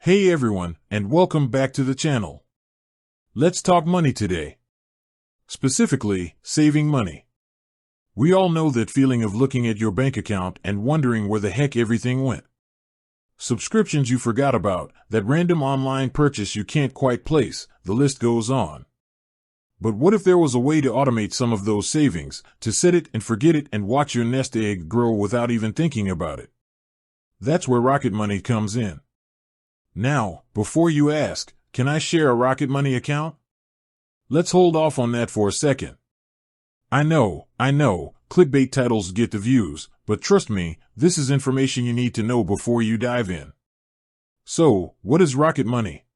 Hey everyone, and welcome back to the channel. Let's talk money today. Specifically, saving money. We all know that feeling of looking at your bank account and wondering where the heck everything went. Subscriptions you forgot about, that random online purchase you can't quite place, the list goes on. But what if there was a way to automate some of those savings, to set it and forget it and watch your nest egg grow without even thinking about it? That's where Rocket Money comes in. Now, before you ask, can I share a Rocket Money account? Let's hold off on that for a second. I know, clickbait titles get the views, but trust me, this is information you need to know before you dive in. So, what is Rocket Money?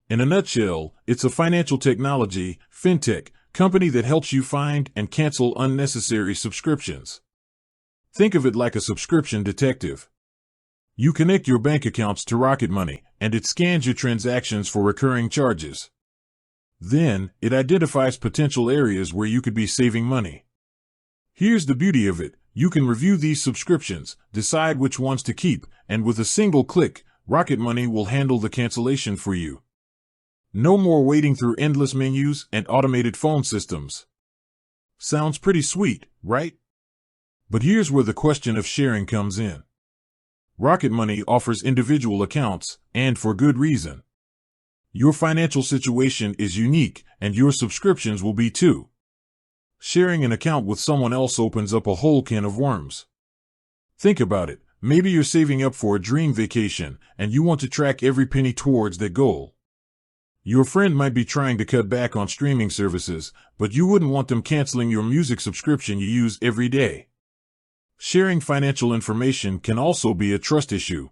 In a nutshell, it's a financial technology, fintech, company that helps you find and cancel unnecessary subscriptions. Think of it like a subscription detective. You connect your bank accounts to Rocket Money, and it scans your transactions for recurring charges. Then, it identifies potential areas where you could be saving money. Here's the beauty of it. You can review these subscriptions, decide which ones to keep, and with a single click, Rocket Money will handle the cancellation for you. No more waiting through endless menus and automated phone systems. Sounds pretty sweet, right? But here's where the question of sharing comes in. Rocket Money offers individual accounts, and for good reason. Your financial situation is unique, and your subscriptions will be too. Sharing an account with someone else opens up a whole can of worms. Think about it. Maybe you're saving up for a dream vacation, and you want to track every penny towards that goal. Your friend might be trying to cut back on streaming services, but you wouldn't want them canceling your music subscription you use every day. Sharing financial information can also be a trust issue.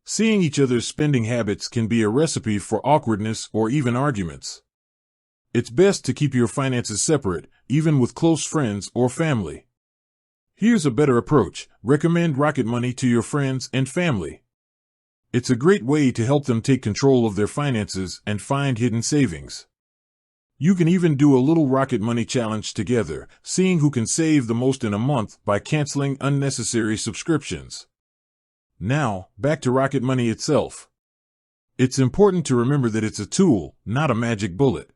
Seeing each other's spending habits can be a recipe for awkwardness or even arguments. It's best to keep your finances separate, even with close friends or family. Here's a better approach. Recommend Rocket Money to your friends and family. It's a great way to help them take control of their finances and find hidden savings. You can even do a little Rocket Money challenge together, seeing who can save the most in a month by canceling unnecessary subscriptions. Now, back to Rocket Money itself. It's important to remember that it's a tool, not a magic bullet.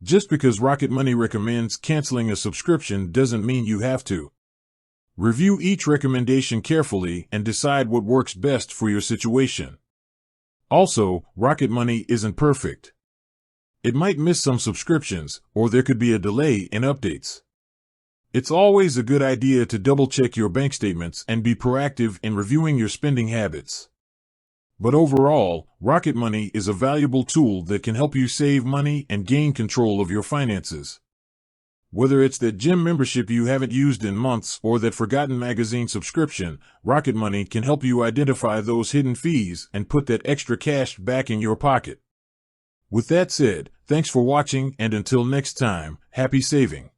Just because Rocket Money recommends canceling a subscription doesn't mean you have to. Review each recommendation carefully and decide what works best for your situation. Also, Rocket Money isn't perfect. It might miss some subscriptions, or there could be a delay in updates. It's always a good idea to double-check your bank statements and be proactive in reviewing your spending habits. But overall, Rocket Money is a valuable tool that can help you save money and gain control of your finances. Whether it's that gym membership you haven't used in months or that forgotten magazine subscription, Rocket Money can help you identify those hidden fees and put that extra cash back in your pocket. With that said, thanks for watching, and until next time, happy saving.